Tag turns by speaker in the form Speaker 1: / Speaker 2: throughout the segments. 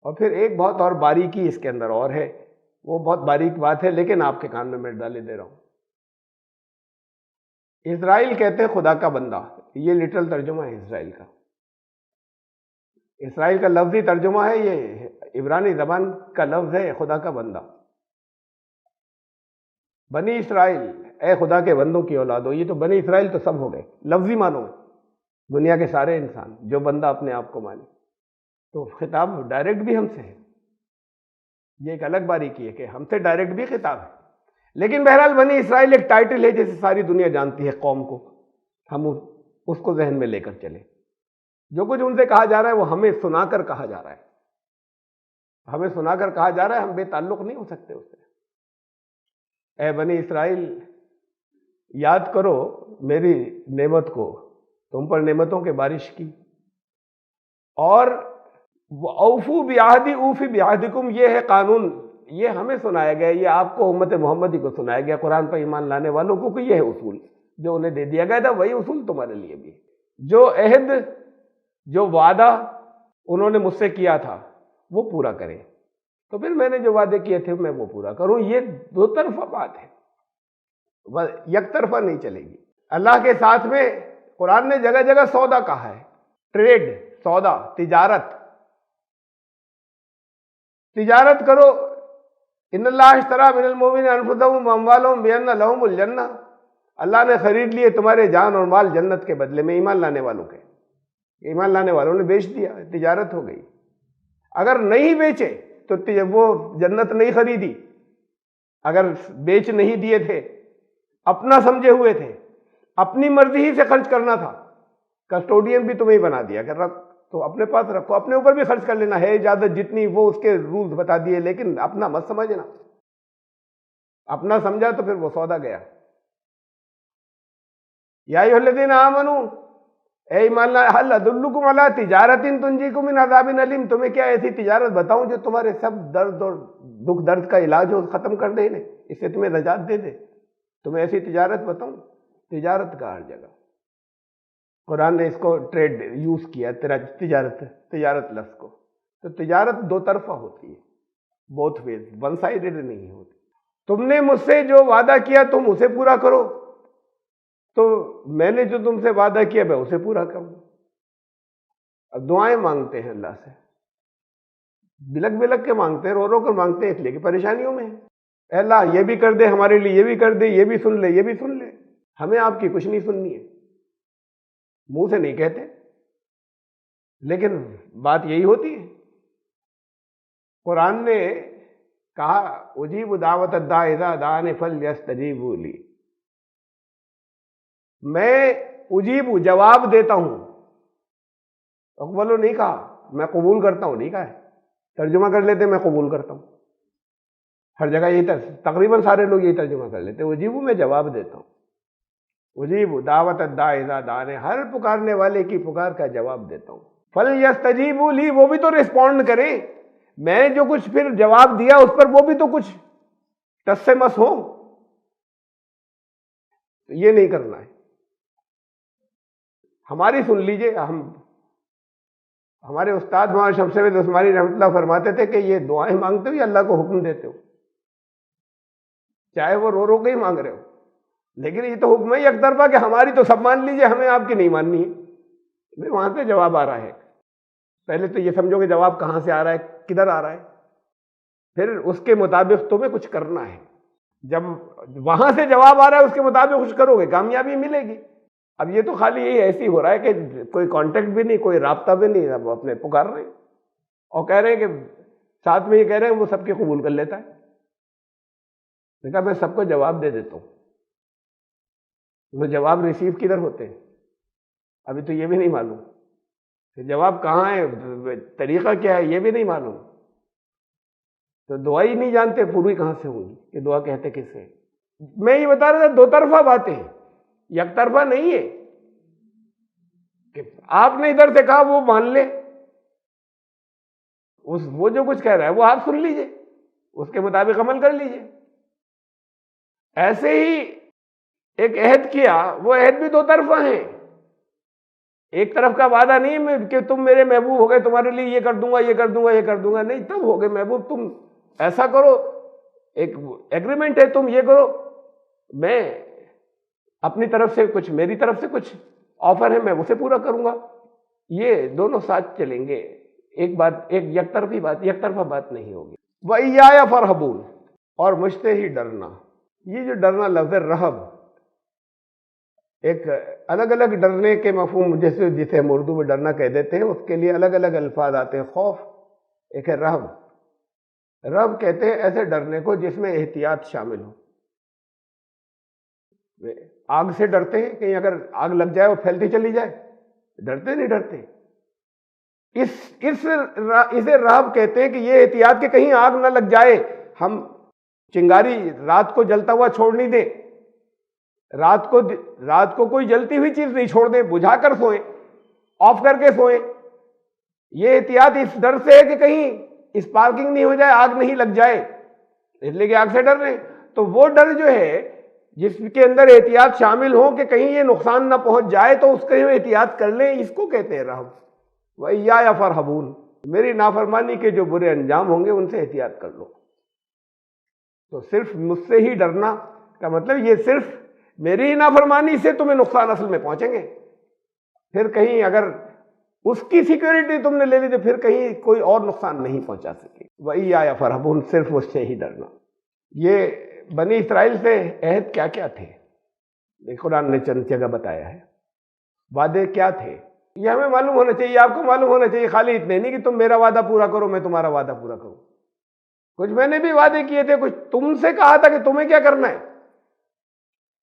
Speaker 1: اور پھر ایک بہت اور باریکی اس کے اندر اور ہے، وہ بہت باریک بات ہے لیکن آپ کے کان میں ڈالے دے رہا ہوں۔ اسرائیل کہتے ہیں خدا کا بندہ، یہ لٹرل ترجمہ ہے اسرائیل کا۔ اسرائیل کا لفظی ترجمہ ہے، یہ عبرانی زبان کا لفظ ہے خدا کا بندہ۔ بنی اسرائیل، اے خدا کے بندوں کی اولادو، یہ تو بنی اسرائیل تو سب ہو گئے لفظی معنوں میں، دنیا کے سارے انسان جو بندہ اپنے آپ کو مانے، تو خطاب ڈائریکٹ بھی ہم سے ہے۔ یہ ایک الگ باریکی ہے کہ ہم سے ڈائریکٹ بھی خطاب ہے، لیکن بہرحال بنی اسرائیل ایک ٹائٹل ہے جیسے ساری دنیا جانتی ہے قوم کو، ہم اس کو ذہن میں لے کر چلے۔ جو کچھ ان سے کہا جا رہا ہے وہ ہمیں سنا کر کہا جا رہا ہے، ہمیں سنا کر کہا جا رہا ہے، ہم بے تعلق نہیں ہو سکتے اس سے۔ اے بنی اسرائیل، یاد کرو میری نعمت کو، تم پر نعمتوں کے بارش کی، اور اوفو بعہدی اوفی بعہدکم، یہ ہے قانون، یہ ہمیں سنایا گیا، یہ آپ کو امت محمدی کو سنایا گیا، قرآن پر ایمان لانے والوں کو، کہ یہ ہے اصول جو انہیں دے دیا گیا تھا، وہی اصول تمہارے لیے بھی ہے۔ جو عہد، جو وعدہ انہوں نے مجھ سے کیا تھا وہ پورا کریں، تو پھر میں نے جو وعدے کیے تھے میں وہ پورا کروں۔ یہ دو طرفہ بات ہے، یک طرفہ نہیں چلے گی۔ اللہ کے ساتھ میں قرآن نے جگہ جگہ سودا کہا ہے، ٹریڈ، سودا، تجارت کرو۔ ان اللہ اشتری من المؤمنین انفسهم واموالهم بان لهم الجنہ، اللہ نے خرید لیے تمہارے جان اور مال جنت کے بدلے میں، ایمان لانے والوں کے، ایمان لانے والوں نے بیچ دیا، تجارت ہو گئی۔ اگر نہیں بیچے تو وہ جنت نہیں خریدی، اگر بیچ نہیں دیے تھے، اپنا سمجھے ہوئے تھے، اپنی مرضی ہی سے خرچ کرنا تھا، کسٹوڈین بھی تمہیں بنا دیا کہ رکھ تو اپنے پاس رکھو، اپنے اوپر بھی خرچ کر لینا ہے، اجازت جتنی وہ اس کے رولز بتا دیے، لیکن اپنا مت سمجھنا، اپنا سمجھا تو پھر وہ سودا گیا۔ یا ایھا الذین آمنوا، اے ایمان لا، هل ادلکم علی تجارۃ تنجیکم من عذاب الیم، تمہیں کیا ایسی تجارت بتاؤں جو تمہارے سب درد اور دکھ درد کا علاج ہو، ختم کر دے، اس سے تمہیں نجات دے دے، تمہیں ایسی تجارت بتاؤں؟ تجارت کا ہر جگہ قرآن نے اس کو ٹریڈ یوز کیا، تجارت لفظ کو، تو تجارت دو طرفہ ہوتی ہے، بوتھ ویز، ون سائیڈڈ نہیں ہوتی۔ تم نے مجھ سے جو وعدہ کیا تم اسے پورا کرو، تو میں نے جو تم سے وعدہ کیا میں اسے پورا کروں۔ اب دعائیں مانگتے ہیں اللہ سے، بلک بلک کے مانگتے ہیں، رو رو کر مانگتے ہیں، اس لیے کہ پریشانیوں میں ہیں۔ اے اللہ یہ بھی کر دے ہمارے لیے، یہ بھی کر دے، یہ بھی سن لے، یہ بھی سن لے، ہمیں آپ کی کچھ نہیں سننی ہے، منہ سے نہیں کہتے لیکن بات یہی ہوتی ہے۔ قرآن نے کہا اجیب دعوت الداع اذا دعان فلیستجیبوا لی، میں اجیب جواب دیتا ہوں، اقبلو نہیں کہا، میں قبول کرتا ہوں نہیں کہا ہے، ترجمہ کر لیتے میں قبول کرتا ہوں، ہر جگہ یہی تقریباً سارے لوگ یہی ترجمہ کر لیتے، اجیبو میں جواب دیتا ہوں، اجیب دعوت الداع اذا دعان، ہر پکارنے والے کی پکار کا جواب دیتا ہوں، فلیستجیبوا لی، وہ بھی تو ریسپونڈ کریں، میں جو کچھ پھر جواب دیا اس پر وہ بھی تو کچھ ٹس سے مس ہو، یہ نہیں کرنا ہے۔ ہماری سن لیجئے، ہمارے استاد مولانا شمس عید عثمانی رحمۃ اللہ فرماتے تھے کہ یہ دعائیں مانگتے ہوئے اللہ کو حکم دیتے ہو، چاہے وہ رو رو کے ہی مانگ رہے ہو، لیکن یہ تو حکم ہے یک طرفہ کہ ہماری تو سب مان لیجئے، ہمیں آپ کی نہیں ماننی ہے۔ پھر وہاں سے جواب آ رہا ہے، پہلے تو یہ سمجھو کہ جواب کہاں سے آ رہا ہے، کدھر آ رہا ہے، پھر اس کے مطابق تمہیں کچھ کرنا ہے۔ جب وہاں سے جواب آ رہا ہے اس کے مطابق کچھ کرو گے، کامیابی ملے گی۔ اب یہ تو خالی یہی ایسی ہو رہا ہے کہ کوئی کانٹیکٹ بھی نہیں، کوئی رابطہ بھی نہیں، اب اپنے پکار رہے ہیں اور کہہ رہے ہیں کہ ساتھ میں یہ کہہ رہے ہیں وہ سب کے قبول کر لیتا ہے۔ دیکھا میں سب کو جواب دے دیتا ہوں، وہ جواب ریسیو کدھر ہوتے ہیں ابھی تو یہ بھی نہیں معلوم کہ جواب کہاں ہے، طریقہ کیا ہے یہ بھی نہیں معلوم، تو دعا ہی نہیں جانتے پوری کہاں سے ہوگی کہ دعا کہتے کس سے۔ میں یہ بتا رہا تھا دو طرفہ باتیں ہیں، یک طرفہ نہیں ہے کہ آپ نے ادھر سے کہا وہ مان لے، وہ جو کچھ کہہ رہا ہے وہ آپ سن لیجئے، اس کے مطابق عمل کر لیجئے۔ ایسے ہی ایک عہد کیا، وہ عہد بھی دو طرفہ ہیں، ایک طرف کا وعدہ نہیں ہے کہ تم میرے محبوب ہو گئے، تمہارے لیے یہ کر دوں گا، یہ کر دوں گا، یہ کر دوں گا، نہیں، تب ہو گئے محبوب، تم ایسا کرو، ایک ایگریمنٹ ہے، تم یہ کرو، میں اپنی طرف سے کچھ، میری طرف سے کچھ آفر ہے، میں اسے پورا کروں گا، یہ دونوں ساتھ چلیں گے، ایک بات، ایک یک طرفہ بات نہیں ہوگی۔ وَإِيَّايَ فَارْهَبُونِ، اور مجھ سے ہی ڈرنا۔ یہ جو ڈرنا لفظ رہب، ایک الگ الگ ڈرنے کے مفہوم، جسے ہم اردو میں ڈرنا کہہ دیتے ہیں، اس کے لیے الگ الگ الفاظ آتے ہیں۔ خوف ایک ہے، رہب، رہب کہتے ہیں ایسے ڈرنے کو جس میں احتیاط شامل ہو۔ آگ سے ڈرتے ہیں، کہیں اگر آگ لگ جائے اور پھیلتی چلی جائے، ڈرتے نہیں ڈرتے؟ اسے رہب کہتے ہیں کہ یہ احتیاط کہ کہیں آگ نہ لگ جائے، ہم چنگاری رات کو جلتا ہوا چھوڑ نہیں دیں، رات کو کوئی جلتی ہوئی چیز نہیں چھوڑ دیں، بجھا کر سوئیں، آف کر کے سوئیں۔ یہ احتیاط اس ڈر سے ہے کہ کہیں اسپارکنگ نہیں ہو جائے، آگ نہیں لگ جائے، اس لیے کہ آگ سے ڈر رہے ہیں۔ تو وہ ڈر جو ہے جس کے اندر احتیاط شامل ہو کہ کہیں یہ نقصان نہ پہنچ جائے، تو اس کے احتیاط کر لیں، اس کو کہتے ہیں رہب۔ وَإِيَّايَ فَارْهَبُونِ، میری نافرمانی کے جو برے انجام ہوں گے ان سے احتیاط کر لو۔ تو صرف مجھ سے ہی ڈرنا کا مطلب یہ صرف میری نافرمانی سے تمہیں نقصان اصل میں پہنچیں گے، پھر کہیں اگر اس کی سیکیورٹی تم نے لے لی تو پھر کہیں کوئی اور نقصان نہیں پہنچا سکے۔ وَإِيَّايَ فَارْهَبُونِ، صرف مجھ سے ہی ڈرنا۔ یہ بنی اسرائیل سے عہد کیا کیا تھے، قرآن نے چند جگہ بتایا ہے، وعدے کیا تھے، یہ ہمیں معلوم ہونا چاہیے، آپ کو معلوم ہونا چاہیے، خالی اتنے نہیں کہ تم میرا وعدہ پورا کرو میں تمہارا وعدہ پورا کروں، کچھ میں نے بھی وعدے کیے تھے، کچھ تم سے کہا تھا کہ تمہیں کیا کرنا ہے۔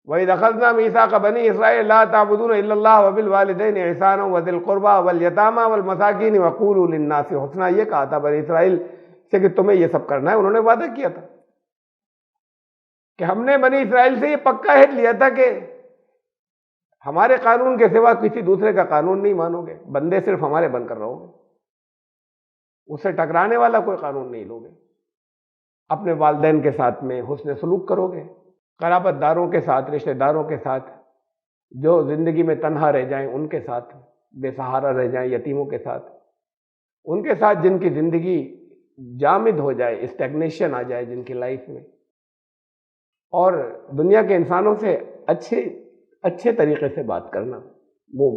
Speaker 1: وَإِذْ أَخَذْنَا مِيثَاقَ بَنِي إِسْرَائِيلَ لَا تَعْبُدُونَ إِلَّا اللَّهَ وَبِالْوَالِدَيْنِ إِحْسَانًا وَذِي الْقُرْبَىٰ وَالْيَتَامَىٰ وَالْمَسَاكِينِ وَقُولُوا لِلنَّاسِ حُسْنًا، یہ کہا تھا بنی اسرائیل سے کہ تمہیں یہ سب کرنا ہے، انہوں نے وعدہ کیا تھا کہ ہم نے بنی اسرائیل سے یہ پکا عہد لیا تھا کہ ہمارے قانون کے سوا کسی دوسرے کا قانون نہیں مانو گے، بندے صرف ہمارے بن کر رہو گے، اس سے ٹکرانے والا کوئی قانون نہیں لو گے، اپنے والدین کے ساتھ میں حسن سلوک کرو گے، قرابت داروں کے ساتھ، رشتہ داروں کے ساتھ، جو زندگی میں تنہا رہ جائیں ان کے ساتھ، بے سہارا رہ جائیں یتیموں کے ساتھ، ان کے ساتھ جن کی زندگی جامد ہو جائے، اسٹیگنیشن آ جائے جن کی لائف میں، اور دنیا کے انسانوں سے اچھے طریقے سے بات کرنا، وہ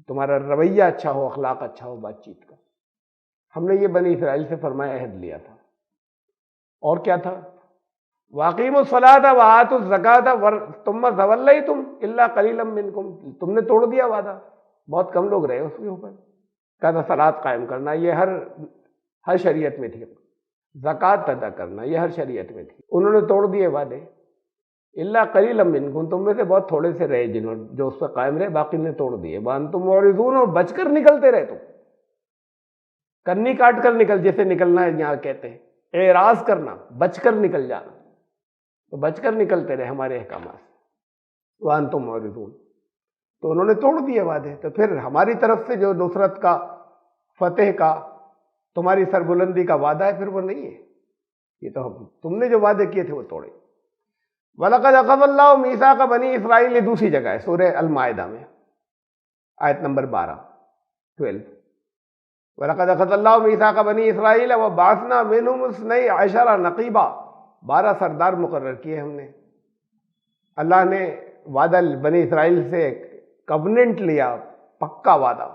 Speaker 1: تمہارا رویہ اچھا ہو، اخلاق اچھا ہو بات چیت کا۔ ہم نے یہ بنی اسرائیل سے فرمایا عہد لیا تھا۔ اور کیا تھا؟ وَأَقِیمُوا الصَّلَاةَ وَآتُوا الزَّکَاةَ ثُمَّ تَوَلَّیْتُمْ إِلَّا قَلِیلًا مِّنکُم، تم نے توڑ دیا وعدہ، بہت کم لوگ رہے اس کے اوپر، کہا تھا صلاۃ قائم کرنا، یہ ہر شریعت میں تھی، زکوٰۃ ادا کرنا یہ ہر شریعت میں تھی، انہوں نے توڑ دیے وعدے۔ الا قلیلا منکم، تم میں سے بہت تھوڑے سے رہے جنہوں جو اس پہ قائم رہے، باقی نے توڑ دیے۔ وانتم معرضون، اور بچ کر نکلتے رہے، تم کنی کاٹ کر نکل، جیسے نکلنا ہے یہاں کہتے ہیں، اعراض کرنا، بچ کر نکل جانا، تو بچ کر نکلتے رہے ہمارے احکامات سے۔ وانتم معرضون، تو انہوں نے توڑ دیے وعدے۔ تو پھر ہماری طرف سے جو نصرت کا، فتح کا، تمہاری سربلندی کا وعدہ ہے، پھر وہ نہیں ہے، یہ تو تم نے جو وعدے کیے تھے وہ توڑے۔ وَلَقَدْ أَخَذَ اللَّهُ مِيثَاقَ بَنِي إِسْرَائِيلَ، یہ دوسری جگہ ہے سورہ المائدہ میں، آیت نمبر 12۔ وَلَقَدْ أَخَذَ اللَّهُ مِيثَاقَ بَنِي إِسْرَائِيلَ وَبَعَثْنَا مِنْهُمُ اثْنَيْ عَشَرَ نَقِيبًا، 12 سردار مقرر کیے ہم نے۔ اللہ نے وعدہ بنی اسرائیل سے کوننٹ لیا، پکا وعدہ،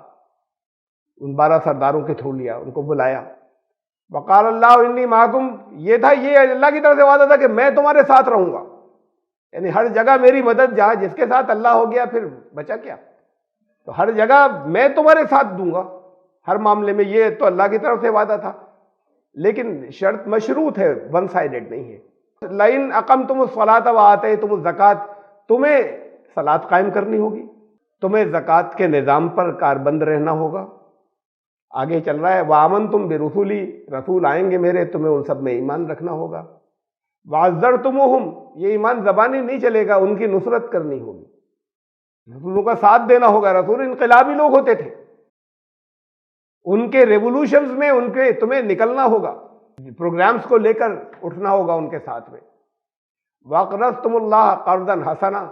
Speaker 1: ان 12 سرداروں کے تھرو لیا، ان کو بلایا۔ وقال اللہ انی معکم، یہ تھا، یہ اللہ کی طرف سے وعدہ تھا کہ میں تمہارے ساتھ رہوں گا، یعنی ہر جگہ میری مدد، جہاں جس کے ساتھ اللہ ہو گیا پھر بچا کیا، تو ہر جگہ میں تمہارے ساتھ دوں گا ہر معاملے میں، یہ تو اللہ کی طرف سے وعدہ تھا، لیکن شرط مشروط ہے، ون سائیڈڈ نہیں ہے۔ لئن اقمتم الصلاۃ وآتیتم الزکاۃ، تمہیں صلاۃ قائم کرنی ہوگی، تمہیں زکوٰۃ کے نظام پر کاربند رہنا ہوگا۔ آگے چل رہا ہے وآمنتم برسولی، رسول آئیں گے میرے، تمہیں ان سب میں ایمان رکھنا ہوگا۔ وعزرتموہم، یہ ایمان زبانی نہیں چلے گا، ان کی نصرت کرنی ہوگی، رسولوں کا ساتھ دینا ہوگا۔ رسول انقلابی لوگ ہوتے تھے، ان کے ریولوشنز میں تمہیں نکلنا ہوگا، پروگرامز کو لے کر اٹھنا ہوگا ان کے ساتھ میں۔ وَأَقْرَضْتُمُ اللَّهَ قَرْضًا حَسَنًا،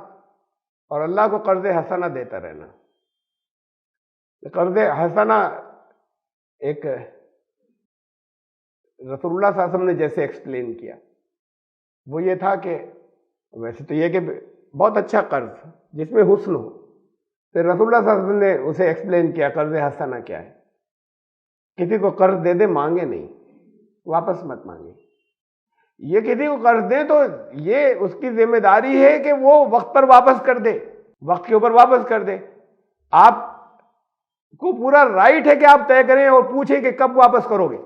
Speaker 1: اور اللہ کو قرض حسنہ دیتا رہنا۔ قرض حسنہ ایک رسول اللہ صلی اللہ علیہ وسلم نے جیسے ایکسپلین کیا وہ یہ تھا کہ ویسے تو یہ کہ بہت اچھا قرض جس میں حسن ہو، پھر رسول اللہ صلی اللہ علیہ وسلم نے اسے ایکسپلین کیا قرض حسنہ کیا ہے. کسی کو قرض دے دے مانگے نہیں، واپس مت مانگے. یہ کسی کو قرض دیں تو یہ اس کی ذمہ داری ہے کہ وہ وقت پر واپس کر دے، وقت کے اوپر واپس کر دے. آپ کو پورا رائٹ ہے کہ آپ طے کریں اور پوچھیں کہ کب واپس کرو گے،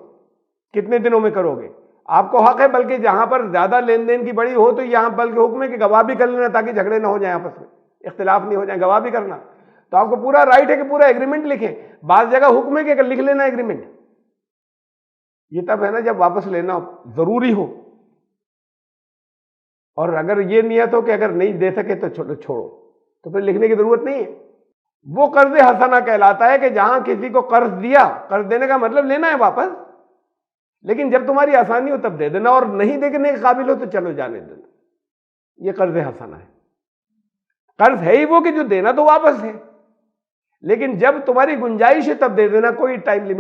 Speaker 1: کتنے دنوں میں کرو گے. آپ کو حق ہے، بلکہ جہاں پر زیادہ لین دین کی بڑی ہو تو یہاں بلکہ حکم ہے کہ گواہ بھی کر لینا تاکہ جھگڑے نہ ہو جائیں، آپس میں اختلاف نہیں ہو جائیں، گواہ بھی کرنا. تو آپ کو پورا رائٹ ہے کہ پورا ایگریمنٹ لکھیں. بعض جگہ حکم ہے کہ لکھ لینا ایگریمنٹ. یہ تب ہے نا جب واپس لینا ضروری ہو، اور اگر یہ نیت ہو کہ اگر نہیں دے سکے تو چھوڑو، تو پھر لکھنے کی ضرورت نہیں ہے. وہ قرض حسنہ کہلاتا ہے کہ جہاں کسی کو قرض دیا، قرض دینے کا مطلب لینا ہے واپس، لیکن جب تمہاری آسانی ہو تب دے دینا، اور نہیں دینے کے قابل ہو تو چلو جانے دینا. یہ قرض حسنہ ہے. قرض ہے ہی وہ کہ جو دینا تو واپس ہے، لیکن جب تمہاری گنجائش ہے تب دے دینا، کوئی ٹائم لمٹ